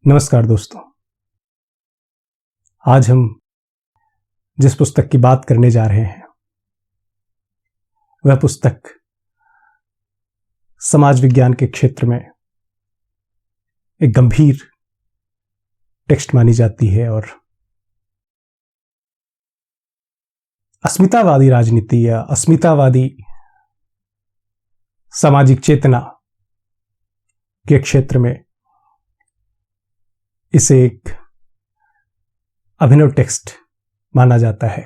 नमस्कार दोस्तों। आज हम जिस पुस्तक की बात करने जा रहे हैं वह पुस्तक समाज विज्ञान के क्षेत्र में एक गंभीर टेक्स्ट मानी जाती है और अस्मितावादी राजनीति या अस्मितावादी सामाजिक चेतना के क्षेत्र में इसे एक अभिनव टेक्स्ट माना जाता है।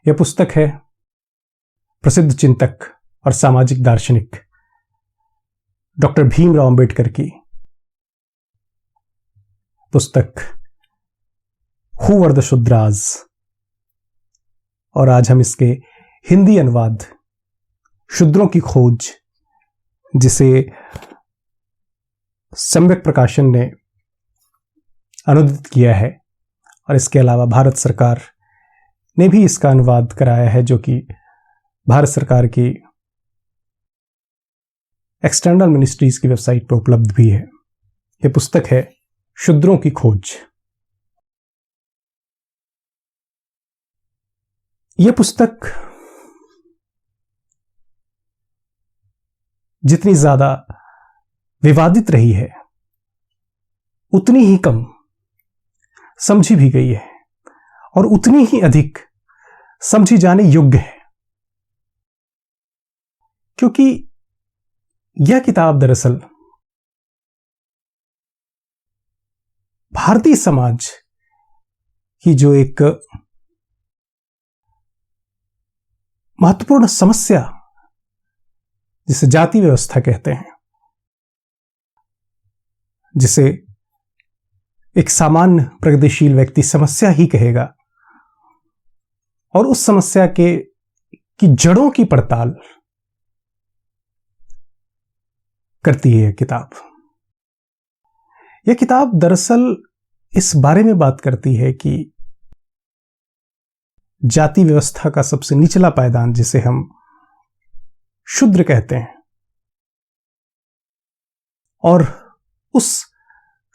यह पुस्तक है प्रसिद्ध चिंतक और सामाजिक दार्शनिक डॉक्टर भीमराव अंबेडकर की पुस्तक हु वर द शूद्राज। और आज हम इसके हिंदी अनुवाद शूद्रों की खोज, जिसे सम्यक प्रकाशन ने अनुदित किया है, और इसके अलावा भारत सरकार ने भी इसका अनुवाद कराया है, जो कि भारत सरकार की एक्सटर्नल मिनिस्ट्रीज की वेबसाइट पर उपलब्ध भी है। यह पुस्तक है शूद्रों की खोज। यह पुस्तक जितनी ज्यादा विवादित रही है उतनी ही कम समझी भी गई है और उतनी ही अधिक समझी जाने योग्य है, क्योंकि यह किताब दरअसल भारतीय समाज की जो एक महत्वपूर्ण समस्या, जिसे जाति व्यवस्था कहते हैं, जिसे एक सामान्य प्रगतिशील व्यक्ति समस्या ही कहेगा, और उस समस्या की जड़ों की पड़ताल करती है यह किताब। यह किताब दरअसल इस बारे में बात करती है कि जाति व्यवस्था का सबसे निचला पायदान, जिसे हम शूद्र कहते हैं, और उस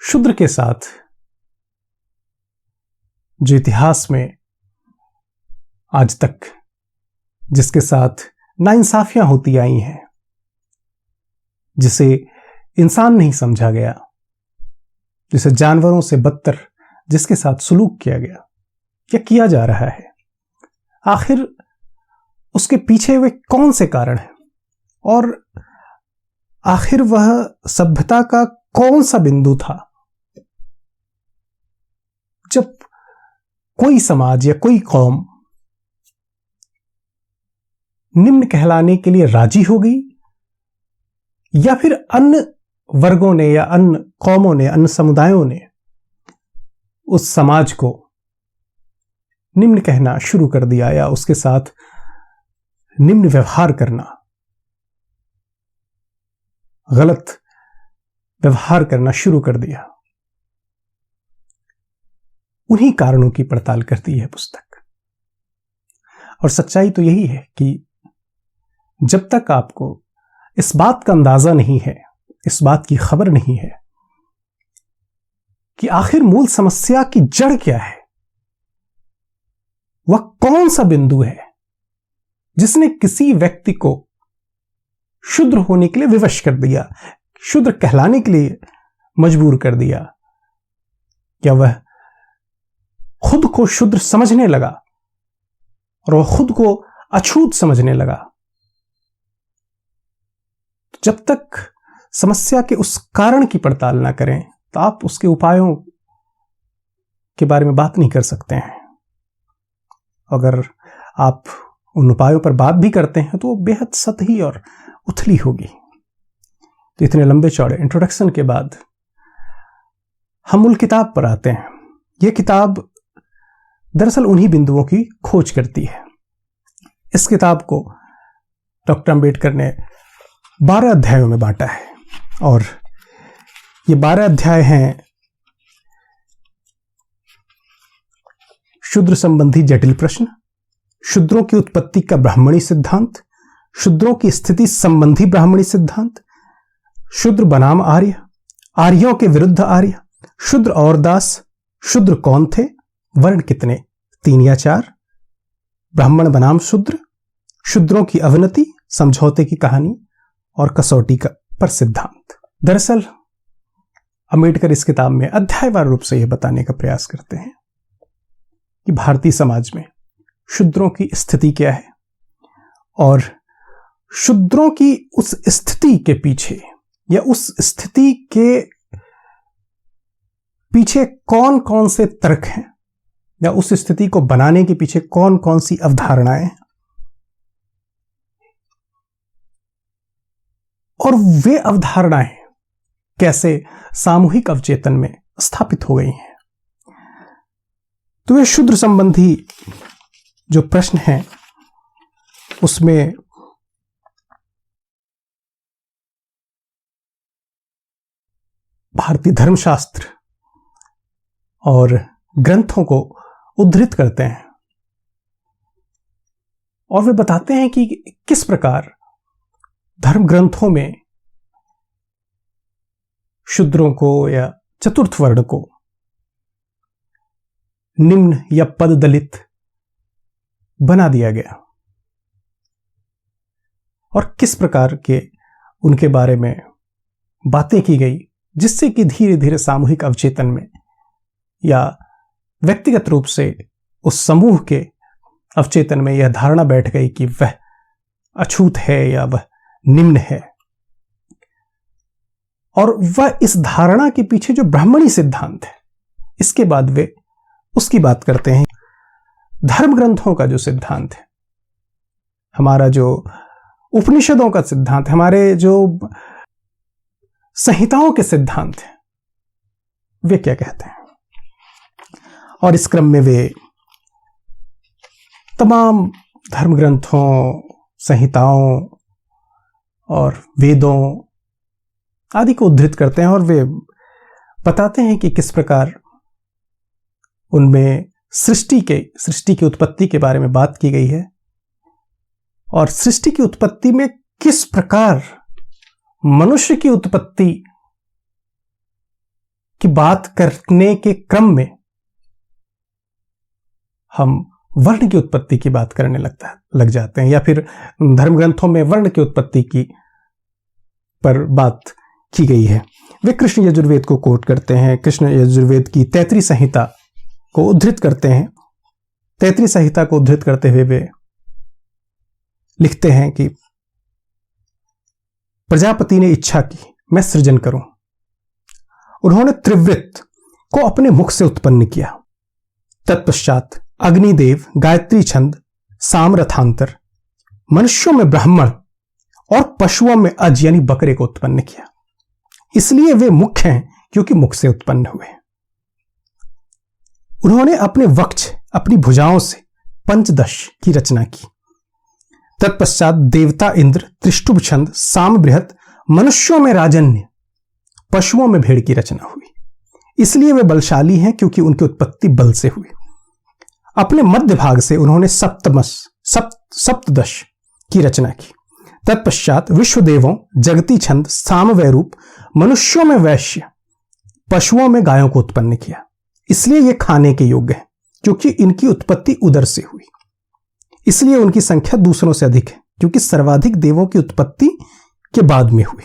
शूद्र के साथ जो इतिहास में आज तक जिसके साथ नाइंसाफियां होती आई हैं, जिसे इंसान नहीं समझा गया, जिसे जानवरों से बदतर जिसके साथ सुलूक किया गया या किया जा रहा है, आखिर उसके पीछे वे कौन से कारण हैं, और आखिर वह सभ्यता का कौन सा बिंदु था जब कोई समाज या कोई कौम निम्न कहलाने के लिए राजी हो गई, या फिर अन्य वर्गों ने या अन्य कौमों ने, अन्य समुदायों ने उस समाज को निम्न कहना शुरू कर दिया, या उसके साथ निम्न व्यवहार करना, गलत व्यवहार करना शुरू कर दिया। उन्हीं कारणों की पड़ताल करती है पुस्तक। और सच्चाई तो यही है कि जब तक आपको इस बात का अंदाजा नहीं है, इस बात की खबर नहीं है कि आखिर मूल समस्या की जड़ क्या है, वह कौन सा बिंदु है जिसने किसी व्यक्ति को शूद्र होने के लिए विवश कर दिया, शूद्र कहलाने के लिए मजबूर कर दिया, क्या वह खुद को शूद्र समझने लगा और वह खुद को अछूत समझने लगा। जब तक समस्या के उस कारण की पड़ताल ना करें तो आप उसके उपायों के बारे में बात नहीं कर सकते हैं। अगर आप उन उपायों पर बात भी करते हैं तो वो बेहद सतही और उथली होगी। तो इतने लंबे चौड़े इंट्रोडक्शन के बाद हम मूल किताब पर आते हैं। यह किताब दरअसल उन्हीं बिंदुओं की खोज करती है। इस किताब को डॉक्टर अंबेडकर ने 12 अध्यायों में बांटा है, और ये 12 अध्याय हैं शूद्र संबंधी जटिल प्रश्न, शूद्रों की उत्पत्ति का ब्राह्मणी सिद्धांत, शूद्रों की स्थिति संबंधी ब्राह्मणी सिद्धांत, शूद्र बनाम आर्य, आर्यों के विरुद्ध आर्य, शूद्र और दास। शूद्र कौन थे? वर्ण कितने? 3 या 4। ब्राह्मण बनाम शूद्र। शूद्रों की अवनति, समझौते की कहानी और कसौटी का पर सिद्धांत। दरअसल अंबेडकर इस किताब में अध्यायवार रूप से यह बताने का प्रयास करते हैं कि भारतीय समाज में शूद्रों की स्थिति क्या है और शूद्रों की उस स्थिति के पीछे या उस स्थिति के पीछे कौन कौन से तर्क हैं या उस स्थिति को बनाने के पीछे कौन कौन सी अवधारणाएं हैं और वे अवधारणाएं कैसे सामूहिक अवचेतन में स्थापित हो गई हैं। तो ये शूद्र संबंधी जो प्रश्न हैं उसमें भारतीय धर्मशास्त्र और ग्रंथों को उद्धृत करते हैं और वे बताते हैं कि किस प्रकार धर्म ग्रंथों में शूद्रों को या चतुर्थ वर्ण को निम्न या पद दलित बना दिया गया और किस प्रकार के उनके बारे में बातें की गई, जिससे कि धीरे धीरे सामूहिक अवचेतन में या व्यक्तिगत रूप से उस समूह के अवचेतन में यह धारणा बैठ गई कि वह अछूत है या वह निम्न है। और वह इस धारणा के पीछे जो ब्राह्मणी सिद्धांत है, इसके बाद वे उसकी बात करते हैं। धर्म ग्रंथों का जो सिद्धांत है, हमारा जो उपनिषदों का सिद्धांत, हमारे जो संहिताओं के सिद्धांत हैं, वे क्या कहते हैं। और इस क्रम में वे तमाम धर्म ग्रंथों, संहिताओं और वेदों आदि को उद्धृत करते हैं और वे बताते हैं कि किस प्रकार उनमें सृष्टि की उत्पत्ति के बारे में बात की गई है और सृष्टि की उत्पत्ति में किस प्रकार मनुष्य की उत्पत्ति की बात करने के क्रम में हम वर्ण की उत्पत्ति की बात करने लग जाते हैं, या फिर धर्म ग्रंथों में वर्ण की उत्पत्ति की पर बात की गई है। वे कृष्ण यजुर्वेद को कोट करते हैं, कृष्ण यजुर्वेद की तैतृ संहिता को उद्धृत करते हैं। तैतृ संहिता को उद्धृत करते हुए वे लिखते हैं कि प्रजापति ने इच्छा की मैं सृजन करूं। उन्होंने त्रिवृत्त को अपने मुख से उत्पन्न किया। तत्पश्चात अग्निदेव, गायत्री छंद, सामरथांतर, मनुष्यों में ब्राह्मण और पशुओं में अज यानी बकरे को उत्पन्न किया। इसलिए वे मुख्य हैं क्योंकि मुख से उत्पन्न हुए। उन्होंने अपने वक्ष, अपनी भुजाओं से पंचदश की रचना की। तत्पश्चात देवता इंद्र, त्रिष्टुभ छंद, साम बृहत, मनुष्यों में राजन्य, पशुओं में भेड़ की रचना हुई। इसलिए वे बलशाली हैं क्योंकि उनकी उत्पत्ति बल से हुई। अपने मध्य भाग से उन्होंने सप्तदश की रचना की। तत्पश्चात विश्वदेवों, जगती छंद, साम वैरूप, मनुष्यों में वैश्य, पशुओं में गायों को उत्पन्न किया। इसलिए ये खाने के योग्य है क्योंकि इनकी उत्पत्ति उदर से हुई। इसलिए उनकी संख्या दूसरों से अधिक है क्योंकि सर्वाधिक देवों की उत्पत्ति के बाद में हुई।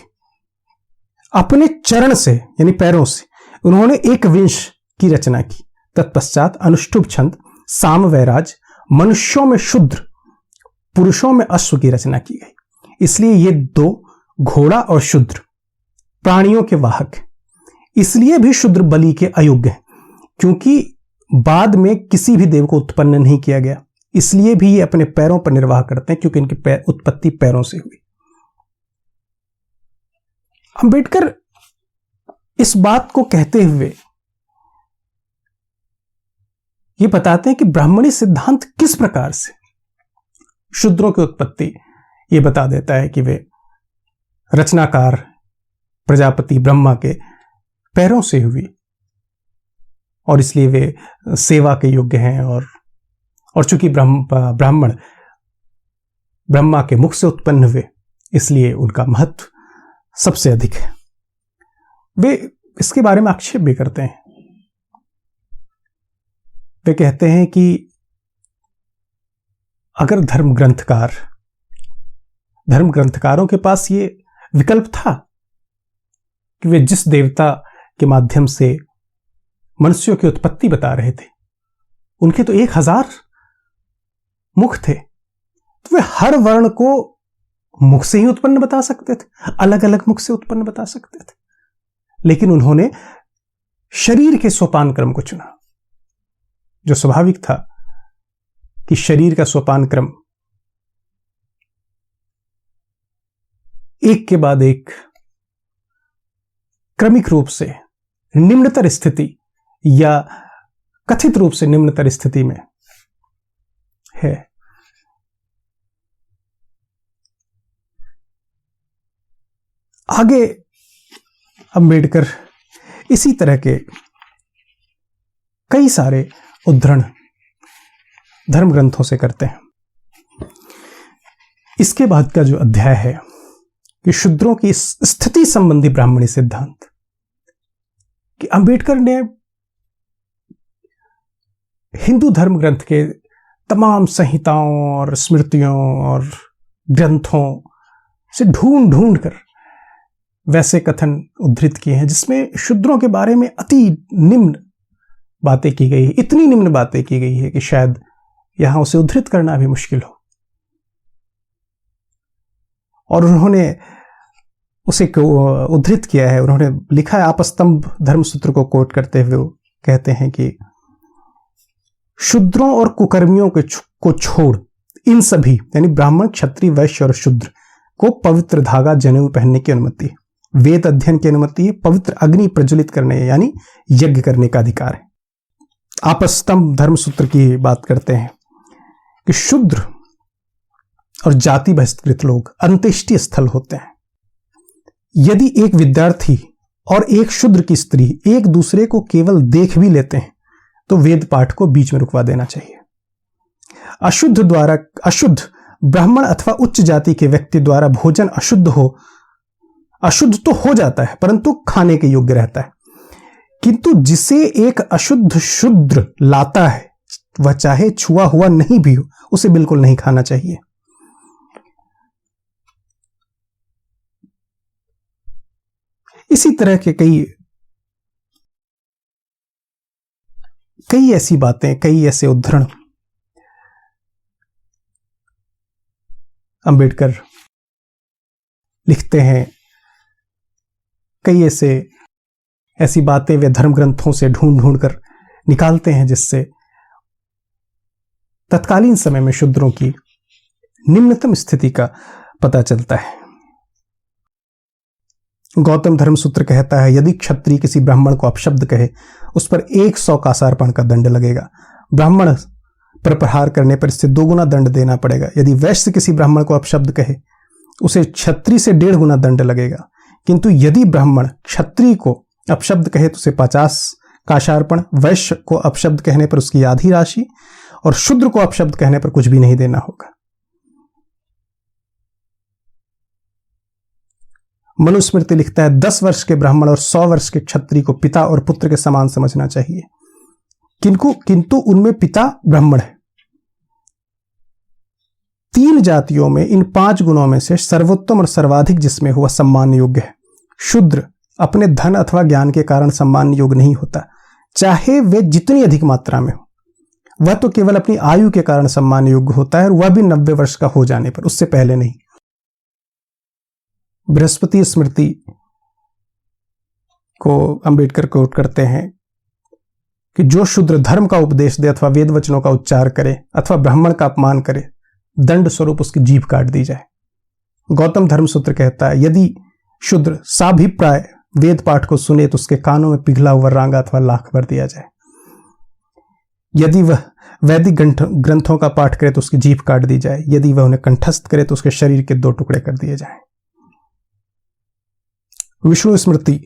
अपने चरण से यानी पैरों से उन्होंने एक विंश की रचना की। तत्पश्चात अनुष्टुभ छंद, साम वैराज, मनुष्यों में शूद्र, पुरुषों में अश्व की रचना की गई। इसलिए ये 2 घोड़ा और शूद्र प्राणियों के वाहक हैं। इसलिए भी शूद्र बलि के अयोग्य हैं क्योंकि बाद में किसी भी देव को उत्पन्न नहीं किया गया। इसलिए भी ये अपने पैरों पर निर्वाह करते हैं क्योंकि इनकी उत्पत्ति पैरों से हुई। अंबेडकर इस बात को कहते हुए ये बताते हैं कि ब्राह्मणी सिद्धांत किस प्रकार से शूद्रों की उत्पत्ति ये बता देता है कि वे रचनाकार प्रजापति ब्रह्मा के पैरों से हुई और इसलिए वे सेवा के योग्य हैं और चूंकि ब्राह्मण ब्रह्मा के मुख से उत्पन्न हुए इसलिए उनका महत्व सबसे अधिक है। वे इसके बारे में आक्षेप भी करते हैं। वे कहते हैं कि अगर धर्म ग्रंथकारों के पास ये विकल्प था कि वे जिस देवता के माध्यम से मनुष्यों की उत्पत्ति बता रहे थे, उनके तो 1000 मुख थे, तो वे हर वर्ण को मुख से ही उत्पन्न बता सकते थे, अलग अलग मुख से उत्पन्न बता सकते थे। लेकिन उन्होंने शरीर के सोपान क्रम को चुना, जो स्वाभाविक था कि शरीर का सोपान क्रम एक के बाद एक क्रमिक रूप से निम्नतर स्थिति या कथित रूप से निम्नतर स्थिति में है। आगे अंबेडकर इसी तरह के कई सारे उद्धरण धर्म ग्रंथों से करते हैं। इसके बाद का जो अध्याय है कि शूद्रों की स्थिति संबंधी ब्राह्मणी सिद्धांत, कि अंबेडकर ने हिंदू धर्म ग्रंथ के तमाम संहिताओं और स्मृतियों और ग्रंथों से ढूंढ ढूंढ कर वैसे कथन उद्धृत किए हैं जिसमें शूद्रों के बारे में अति निम्न बातें की गई है, इतनी निम्न बातें की गई है कि शायद यहां उसे उद्धृत करना भी मुश्किल हो। और उन्होंने उसे उद्धृत किया है, उन्होंने लिखा है, आपस्तंभ धर्मसूत्र को कोट करते हुए कहते हैं कि शूद्रों और कुकर्मियों को छोड़ इन सभी यानी ब्राह्मण, क्षत्रिय, वैश्य और शूद्र को पवित्र धागा जनेऊ पहनने की अनुमति है, वेद अध्ययन की अनुमति है, पवित्र अग्नि प्रज्वलित करने यानी यज्ञ करने का अधिकार है। आपस्तंभ धर्मसूत्र की बात करते हैं कि शूद्र और जाति बहिष्कृत लोग अंत्येष्टि स्थल होते हैं। यदि एक विद्यार्थी और एक शूद्र की स्त्री एक दूसरे को केवल देख भी लेते हैं तो वेद पाठ को बीच में रुकवा देना चाहिए। अशुद्ध ब्राह्मण अथवा उच्च जाति के व्यक्ति द्वारा भोजन अशुद्ध तो हो जाता है परंतु खाने के योग्य रहता है, किंतु जिसे एक अशुद्ध शूद्र लाता है वह चाहे छुआ हुआ नहीं भी हो, उसे बिल्कुल नहीं खाना चाहिए। इसी तरह के कई ऐसी बातें, कई ऐसे उद्धरण अंबेडकर लिखते हैं, कई ऐसी बातें वे धर्म ग्रंथों से ढूंढ ढूंढ कर निकालते हैं जिससे तत्कालीन समय में शूद्रों की निम्नतम स्थिति का पता चलता है। गौतम धर्मसूत्र कहता है, यदि क्षत्रिय किसी ब्राह्मण को अपशब्द कहे उस पर 100 कासारपण का दंड लगेगा, ब्राह्मण पर प्रहार करने पर इससे 2 गुना दंड देना पड़ेगा। यदि वैश्य किसी ब्राह्मण को अपशब्द कहे उसे क्षत्रिय से 1.5 गुना दंड लगेगा, किंतु यदि ब्राह्मण क्षत्रिय को अपशब्द कहे तो उसे 50 कासारपण, वैश्य को अपशब्द कहने पर उसकी आधी राशि और शूद्र को अपशब्द कहने पर कुछ भी नहीं देना होगा। मनुस्मृति लिखता है, 10 वर्ष के ब्राह्मण और 100 वर्ष के क्षत्रिय को पिता और पुत्र के समान समझना चाहिए, किंतु उनमें पिता ब्राह्मण है। 3 जातियों में इन 5 गुणों में से सर्वोत्तम और सर्वाधिक जिसमें हुआ सम्मान योग्य है। शूद्र अपने धन अथवा ज्ञान के कारण सम्मान योग्य नहीं होता, चाहे वे जितनी अधिक मात्रा में हो। वह तो केवल अपनी आयु के कारण सम्मान योग्य होता है, और वह भी 90 वर्ष का हो जाने पर, उससे पहले नहीं। बृहस्पति स्मृति को अंबेडकर कोट करते हैं कि जो शूद्र धर्म का उपदेश दे अथवा वेद वचनों का उच्चार करे अथवा ब्राह्मण का अपमान करे, दंड स्वरूप उसकी जीभ काट दी जाए। गौतम धर्मसूत्र कहता है, यदि शूद्र साभिप्राय वेद पाठ को सुने तो उसके कानों में पिघला हुआ रांगा अथवा लाख भर दिया जाए। यदि वह वैदिक ग्रंथों का पाठ करे तो उसकी जीभ काट दी जाए। यदि वह उन्हें कंठस्थ करे तो उसके शरीर के 2 टुकड़े कर दिए जाएं। विष्णु स्मृति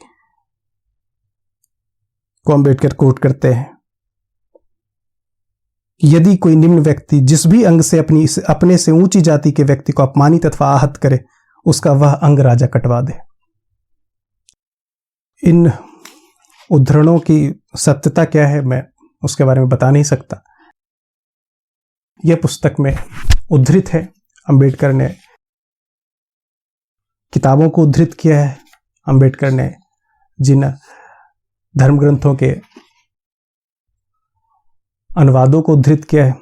को अंबेडकर कोट करते हैं, यदि कोई निम्न व्यक्ति जिस भी अंग से अपने से ऊंची जाति के व्यक्ति को अपमानित अथवा आहत करे, उसका वह अंग राजा कटवा दे। इन उद्धरणों की सत्यता क्या है मैं उसके बारे में बता नहीं सकता। यह पुस्तक में उद्धृत है। अंबेडकर ने किताबों को उद्धृत किया है। अंबेडकर ने जिन धर्म ग्रंथों के अनुवादों को उद्धृत किया है,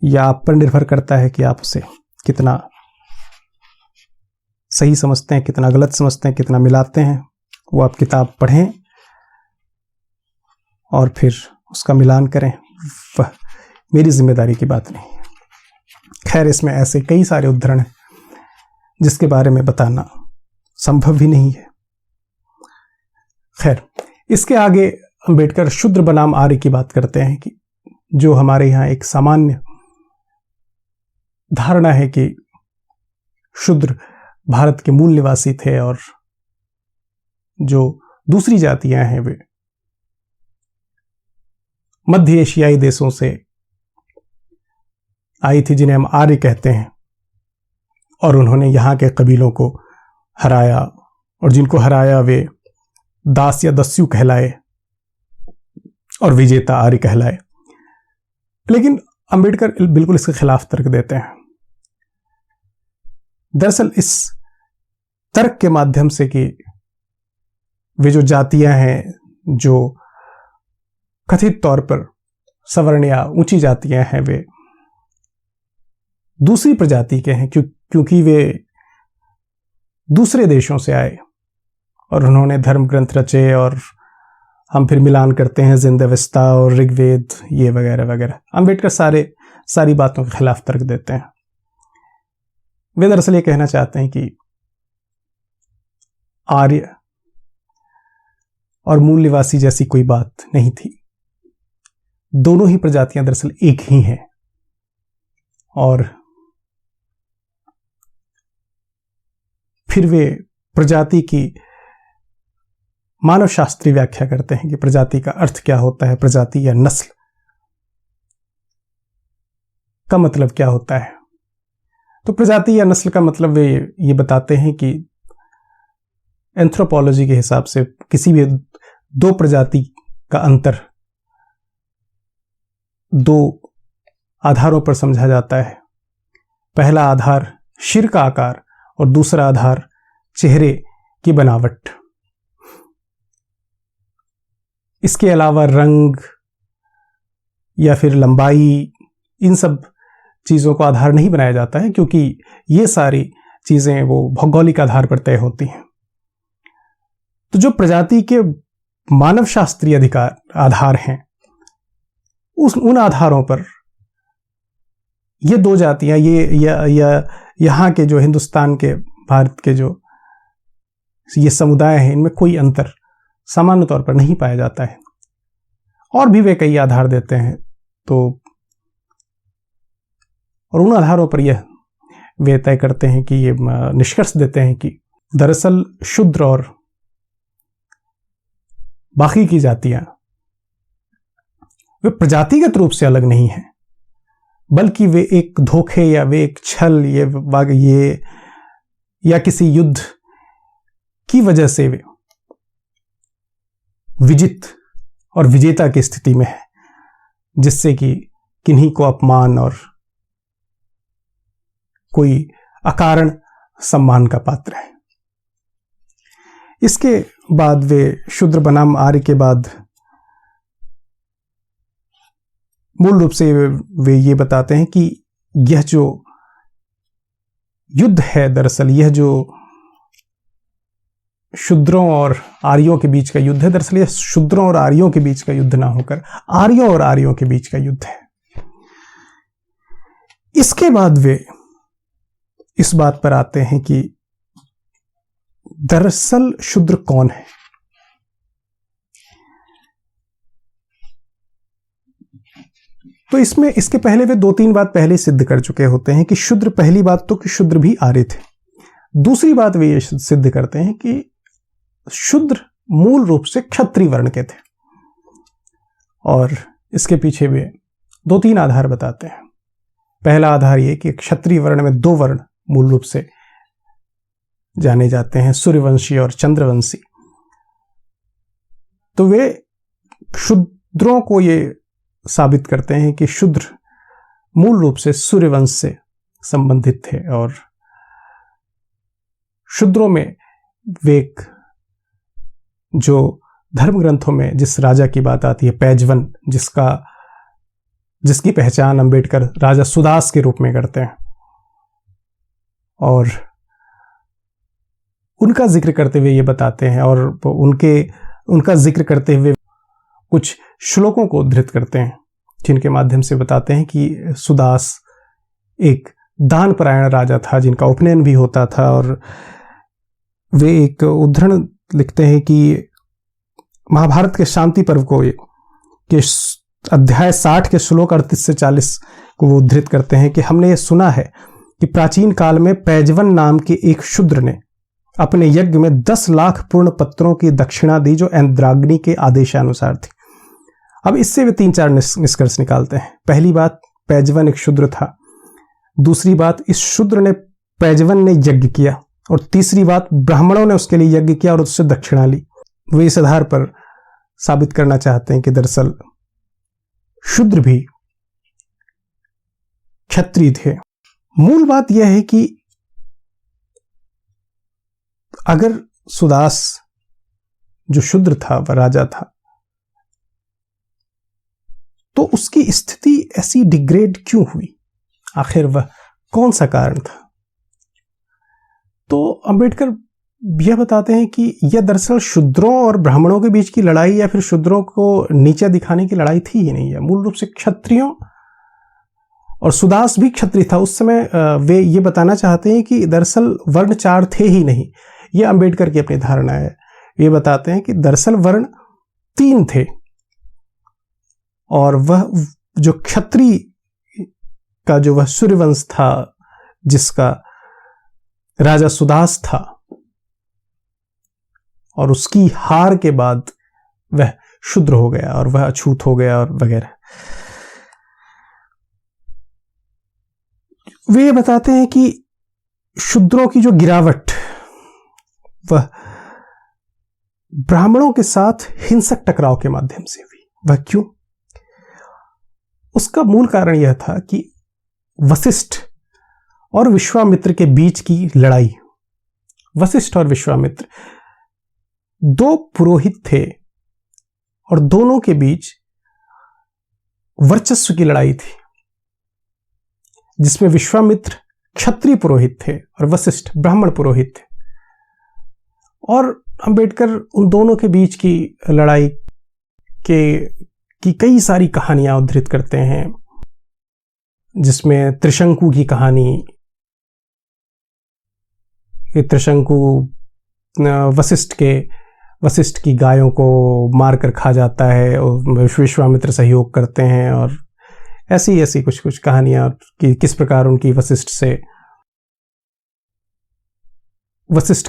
यह आप पर निर्भर करता है कि आप उसे कितना सही समझते हैं, कितना गलत समझते हैं, कितना मिलाते हैं। वो आप किताब पढ़ें और फिर उसका मिलान करें, वह मेरी जिम्मेदारी की बात नहीं। खैर, इसमें ऐसे कई सारे उद्धरण हैं जिसके बारे में बताना संभव भी नहीं है। खैर, इसके आगे अंबेडकर शूद्र बनाम आर्य की बात करते हैं कि जो हमारे यहाँ एक सामान्य धारणा है कि शूद्र भारत के मूल निवासी थे और जो दूसरी जातियां हैं वे मध्य एशियाई देशों से आई थी, जिन्हें हम आर्य कहते हैं, और उन्होंने यहाँ के कबीलों को हराया, और जिनको हराया वे दास या दस्यु कहलाए और विजेता आर्य कहलाए। लेकिन अंबेडकर बिल्कुल इसके खिलाफ तर्क देते हैं। दरअसल इस तर्क के माध्यम से कि वे जो जातियां हैं जो कथित तौर पर सवर्ण या ऊंची जातियां हैं, वे दूसरी प्रजाति के हैं क्योंकि वे दूसरे देशों से आए और उन्होंने धर्म ग्रंथ रचे, और हम फिर मिलान करते हैं जिंदवस्ता और ऋग्वेद, ये वगैरह वगैरह। अंबेडकर सारी बातों के खिलाफ तर्क देते हैं। वे दरअसल ये कहना चाहते हैं कि आर्य और मूल निवासी जैसी कोई बात नहीं थी। दोनों ही प्रजातियां दरअसल एक ही हैं, और फिर वे प्रजाति की मानव शास्त्रीय व्याख्या करते हैं कि प्रजाति का अर्थ क्या होता है, प्रजाति या नस्ल का मतलब क्या होता है। तो प्रजाति या नस्ल का मतलब वे ये बताते हैं कि एंथ्रोपोलॉजी के हिसाब से किसी भी दो प्रजाति का अंतर दो आधारों पर समझा जाता है। पहला आधार सिर का आकार और दूसरा आधार चेहरे की बनावट। इसके अलावा रंग या फिर लंबाई, इन सब चीज़ों को आधार नहीं बनाया जाता है, क्योंकि ये सारी चीज़ें वो भौगोलिक आधार पर तय होती हैं। तो जो प्रजाति के मानव शास्त्रीय आधार हैं, उन आधारों पर ये दो जातियां, यहाँ के जो हिंदुस्तान के, भारत के जो ये समुदाय हैं, इनमें कोई अंतर सामान्य तौर पर नहीं पाया जाता है। और भी वे कई आधार देते हैं, तो और उन आधारों पर यह वे तय करते हैं कि ये निष्कर्ष देते हैं कि दरअसल शूद्र और बाकी की जातियां वे प्रजातिगत रूप से अलग नहीं हैं, बल्कि वे एक धोखे या वे एक छल ये या किसी युद्ध की वजह से वे विजित और विजेता की स्थिति में है, जिससे कि किन्हीं को अपमान और कोई अकारण सम्मान का पात्र है। इसके बाद वे शूद्र बनाम आर्य के बाद मूल रूप से वे ये बताते हैं कि यह जो युद्ध है, दरअसल यह जो शूद्रों और आर्यों के बीच का युद्ध है, दरअसल यह शूद्रों और आर्यों के बीच का युद्ध ना होकर आर्यों और आर्यों के बीच का युद्ध है। इसके बाद वे इस बात पर आते हैं कि दरअसल शूद्र कौन है। तो इसमें इसके पहले वे 2-3 बात पहले सिद्ध कर चुके होते हैं कि शूद्र, पहली बात तो कि शूद्र भी आर्य थे। दूसरी बात वे ये सिद्ध करते हैं कि शूद्र मूल रूप से क्षत्रिय वर्ण के थे, और इसके पीछे वे 2-3 आधार बताते हैं। पहला आधार ये कि क्षत्रिय वर्ण में 2 वर्ण मूल रूप से जाने जाते हैं, सूर्यवंशी और चंद्रवंशी। तो वे शूद्रों को ये साबित करते हैं कि शूद्र मूल रूप से सूर्यवंश से संबंधित थे, और शूद्रों में वे जो धर्म ग्रंथों में जिस राजा की बात आती है, पैजवन, जिसकी पहचान अंबेडकर राजा सुदास के रूप में करते हैं, और उनका जिक्र करते हुए ये बताते हैं, और उनका जिक्र करते हुए कुछ श्लोकों को उद्धृत करते हैं, जिनके माध्यम से बताते हैं कि सुदास एक दानपरायण राजा था, जिनका उपनयन भी होता था। और वे एक उद्धरण लिखते हैं कि महाभारत के शांति पर्व के अध्याय 60 के श्लोक 38 से 40 को वो उद्धृत करते हैं कि हमने ये सुना है कि प्राचीन काल में पैजवन नाम के एक शूद्र ने अपने यज्ञ में 10 लाख पूर्ण पत्रों की दक्षिणा दी, जो इंद्राग्नि के आदेशानुसार थी। अब इससे वे 3-4 निष्कर्ष निकालते हैं। पहली बात, पैजवन एक शूद्र था। दूसरी बात, इस शूद्र ने पैजवन ने यज्ञ किया। और तीसरी बात, ब्राह्मणों ने उसके लिए यज्ञ किया और उससे दक्षिणा ली। वे इस आधार पर साबित करना चाहते हैं कि दरअसल शूद्र भी क्षत्रिय थे। मूल बात यह है कि अगर सुदास जो शूद्र था, वह राजा था, तो उसकी स्थिति ऐसी डिग्रेड क्यों हुई? आखिर वह कौन सा कारण था? तो अंबेडकर यह बताते हैं कि यह दरअसल शूद्रों और ब्राह्मणों के बीच की लड़ाई या फिर शूद्रों को नीचा दिखाने की लड़ाई थी ही नहीं है। मूल रूप से क्षत्रियों, और सुदास भी क्षत्रिय था उस समय, वे ये बताना चाहते हैं कि दरअसल वर्ण 4 थे ही नहीं। यह अंबेडकर की अपनी धारणा है। ये बताते हैं कि दरअसल वर्ण 3 थे, और वह जो क्षत्रिय का जो वह सूर्यवंश था, जिसका राजा सुदास था, और उसकी हार के बाद वह शूद्र हो गया और वह अछूत हो गया और वगैरह। वे बताते हैं कि शूद्रों की जो गिरावट वह ब्राह्मणों के साथ हिंसक टकराव के माध्यम से हुई। वह क्यों? उसका मूल कारण यह था कि वशिष्ठ और विश्वामित्र के बीच की लड़ाई। वशिष्ठ और विश्वामित्र 2 पुरोहित थे, और दोनों के बीच वर्चस्व की लड़ाई थी, जिसमें विश्वामित्र क्षत्रिय पुरोहित थे और वशिष्ठ ब्राह्मण पुरोहित थे। और अंबेडकर उन दोनों के बीच की लड़ाई की कई सारी कहानियां उद्धृत करते हैं, जिसमें त्रिशंकु की कहानी, त्रिशंकु वशिष्ठ की गायों को मारकर खा जाता है, और विश्वामित्र सहयोग करते हैं, और ऐसी कुछ कहानियां कि किस प्रकार उनकी वशिष्ठ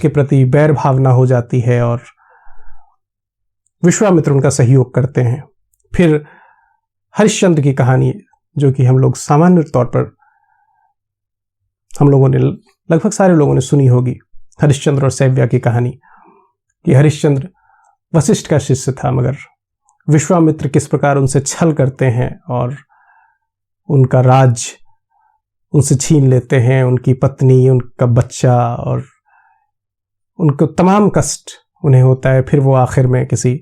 के प्रति बैर भावना हो जाती है, और विश्वामित्र उनका सहयोग करते हैं। फिर हरिश्चंद्र की कहानी, जो कि हम लोग सामान्य तौर पर हम लोगों ने, लगभग सारे लोगों ने सुनी होगी, हरिश्चंद्र और सैव्या की कहानी, कि हरिश्चंद्र वशिष्ठ का शिष्य था, मगर विश्वामित्र किस प्रकार उनसे छल करते हैं और उनका राज उनसे छीन लेते हैं, उनकी पत्नी, उनका बच्चा, और उनको तमाम कष्ट उन्हें होता है। फिर वो आखिर में किसी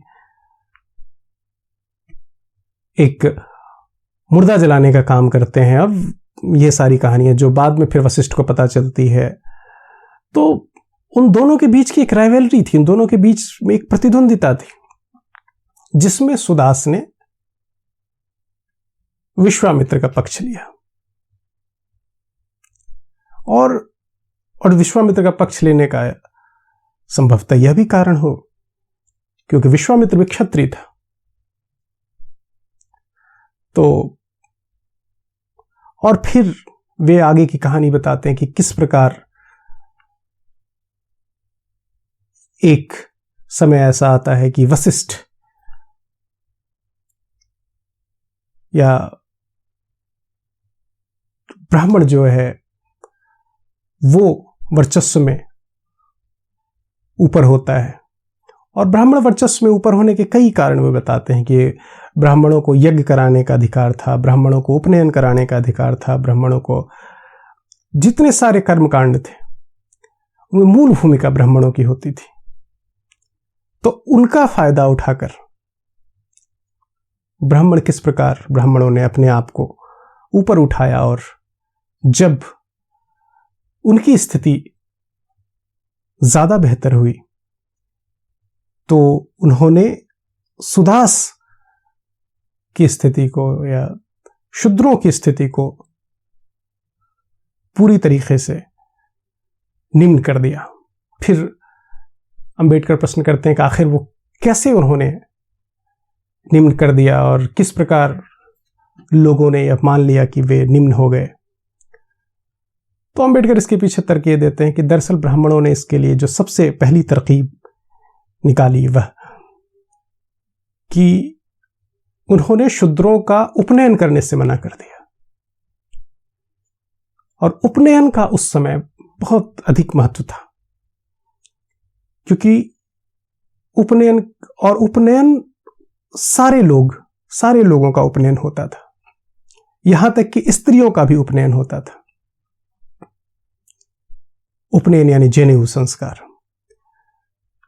एक मुर्दा जलाने का काम करते हैं, और ये सारी कहानियां जो बाद में फिर वशिष्ठ को पता चलती है। तो उन दोनों के बीच की एक राइवलरी थी, उन दोनों के बीच में एक प्रतिद्वंदिता थी, जिसमें सुदास ने विश्वामित्र का पक्ष लिया, और विश्वामित्र का पक्ष लेने का संभवतः यह भी कारण हो क्योंकि विश्वामित्र भी क्षत्रिय था। तो और फिर वे आगे की कहानी बताते हैं कि किस प्रकार एक समय ऐसा आता है कि वशिष्ठ या ब्राह्मण जो है वो वर्चस्व में ऊपर होता है, और ब्राह्मण वर्चस्व में ऊपर होने के कई कारण वे बताते हैं कि ब्राह्मणों को यज्ञ कराने का अधिकार था, ब्राह्मणों को उपनयन कराने का अधिकार था, ब्राह्मणों को जितने सारे कर्मकांड थे उनमें मूल भूमिका ब्राह्मणों की होती थी। तो उनका फायदा उठाकर ब्राह्मण किस प्रकार ब्राह्मणों ने अपने आप को ऊपर उठाया, और जब उनकी स्थिति ज्यादा बेहतर हुई तो उन्होंने सुदास की स्थिति को या शूद्रों की स्थिति को पूरी तरीके से निम्न कर दिया। फिर अंबेडकर प्रश्न करते हैं कि आखिर वो कैसे उन्होंने निम्न कर दिया और किस प्रकार लोगों ने यह मान लिया कि वे निम्न हो गए। तो अंबेडकर इसके पीछे तर्क ये देते हैं कि दरअसल ब्राह्मणों ने इसके लिए जो सबसे पहली तरकीब निकाली वह कि उन्होंने शूद्रों का उपनयन करने से मना कर दिया। और उपनयन का उस समय बहुत अधिक महत्व था, क्योंकि उपनयन सारे लोगों का उपनयन होता था, यहां तक कि स्त्रियों का भी उपनयन होता था। उपनयन यानी जनेऊ संस्कार।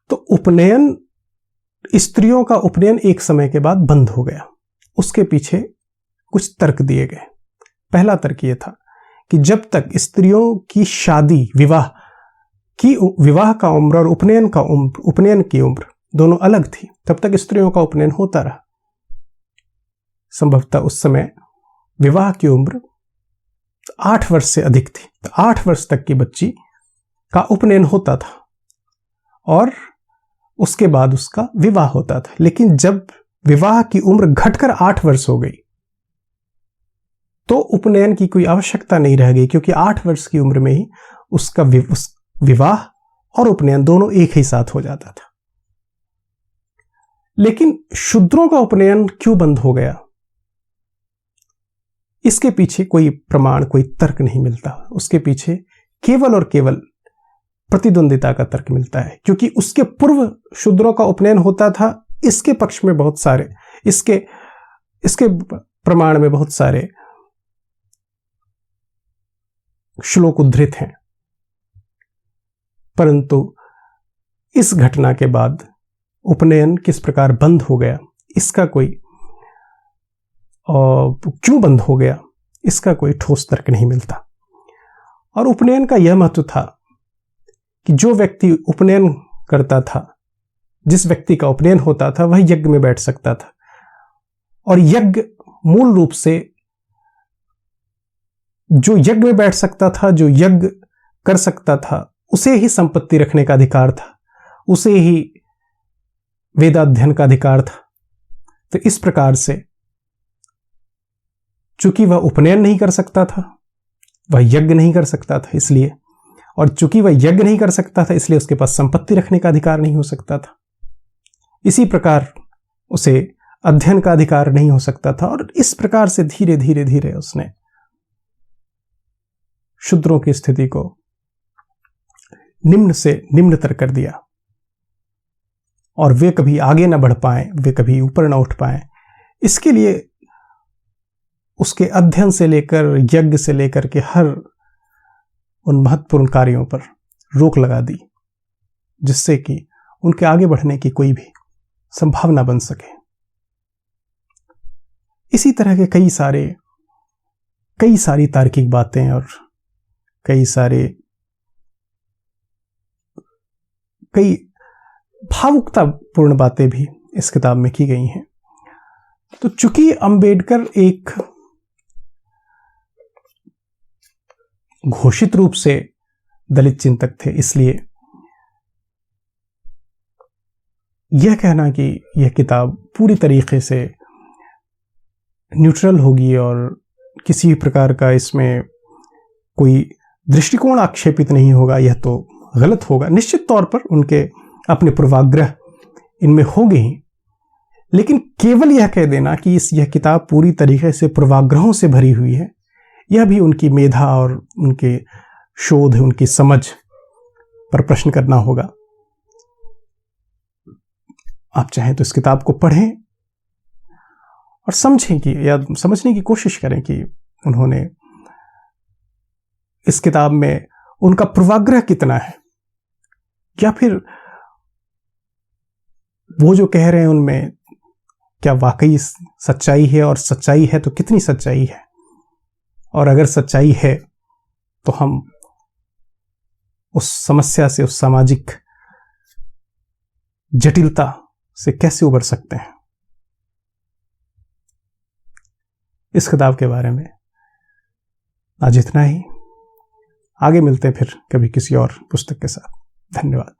तो उपनयन, स्त्रियों का उपनयन एक समय के बाद बंद हो गया। उसके पीछे कुछ तर्क दिए गए। पहला तर्क यह था कि जब तक स्त्रियों की शादी, विवाह का उम्र और उपनयन की उम्र दोनों अलग थी, तब तक स्त्रियों का उपनयन होता रहा। संभवतः उस समय विवाह की उम्र 8 वर्ष से अधिक थी, तो 8 वर्ष तक की बच्ची का उपनयन होता था और उसके बाद उसका विवाह होता था। लेकिन जब विवाह की उम्र घटकर 8 वर्ष हो गई तो उपनयन की कोई आवश्यकता नहीं रह गई, क्योंकि 8 वर्ष की उम्र में ही उसका विवाह और उपनयन दोनों एक ही साथ हो जाता था। लेकिन शूद्रों का उपनयन क्यों बंद हो गया, इसके पीछे कोई प्रमाण, कोई तर्क नहीं मिलता। उसके पीछे केवल और केवल प्रतिद्वंदिता का तर्क मिलता है, क्योंकि उसके पूर्व शूद्रों का उपनयन होता था। इसके पक्ष में बहुत सारे, इसके प्रमाण में बहुत सारे श्लोक उद्धृत हैं, परंतु इस घटना के बाद उपनयन किस प्रकार बंद हो गया, इसका कोई क्यों बंद हो गया, इसका कोई ठोस तर्क नहीं मिलता। और उपनयन का यह महत्व था कि जो व्यक्ति उपनयन करता था, जिस व्यक्ति का उपनयन होता था, वह यज्ञ में बैठ सकता था। और यज्ञ मूल रूप से, जो यज्ञ में बैठ सकता था, जो यज्ञ कर सकता था, उसे ही संपत्ति रखने का अधिकार था, उसे ही वेदाध्ययन का अधिकार था। तो इस प्रकार से चूंकि वह उपनयन नहीं कर सकता था, वह यज्ञ नहीं कर सकता था, इसलिए, और चूंकि वह यज्ञ नहीं कर सकता था, इसलिए उसके पास संपत्ति रखने का अधिकार नहीं हो सकता था। इसी प्रकार उसे अध्ययन का अधिकार नहीं हो सकता था। और इस प्रकार से धीरे धीरे धीरे उसने शूद्रों की स्थिति को निम्न से निम्नतर कर दिया, और वे कभी आगे न बढ़ पाए, वे कभी ऊपर न उठ पाए। इसके लिए उसके अध्ययन से लेकर, यज्ञ से लेकर के हर उन महत्वपूर्ण कार्यों पर रोक लगा दी, जिससे कि उनके आगे बढ़ने की कोई भी संभावना बन सके। इसी तरह के कई सारी तार्किक बातें और कई भावुकतापूर्ण बातें भी इस किताब में की गई हैं। तो चूंकि अंबेडकर एक घोषित रूप से दलित चिंतक थे, इसलिए यह कहना कि यह किताब पूरी तरीके से न्यूट्रल होगी और किसी प्रकार का इसमें कोई दृष्टिकोण आक्षेपित नहीं होगा, यह तो गलत होगा। निश्चित तौर पर उनके अपने पूर्वाग्रह इनमें होंगे ही, लेकिन केवल यह कह देना कि यह किताब पूरी तरीके से पूर्वाग्रहों से भरी हुई है, यह भी उनकी मेधा और उनके शोध, उनकी समझ पर प्रश्न करना होगा। आप चाहें तो इस किताब को पढ़ें और समझें कि, या समझने की कोशिश करें कि उन्होंने इस किताब में उनका पूर्वाग्रह कितना है, या फिर वो जो कह रहे हैं उनमें क्या वाकई सच्चाई है, और सच्चाई है तो कितनी सच्चाई है, और अगर सच्चाई है तो हम उस समस्या से, उस सामाजिक जटिलता से कैसे उबर सकते हैं। इस किताब के बारे में आज इतना ही। आगे मिलते हैं फिर कभी किसी और पुस्तक के साथ। धन्यवाद।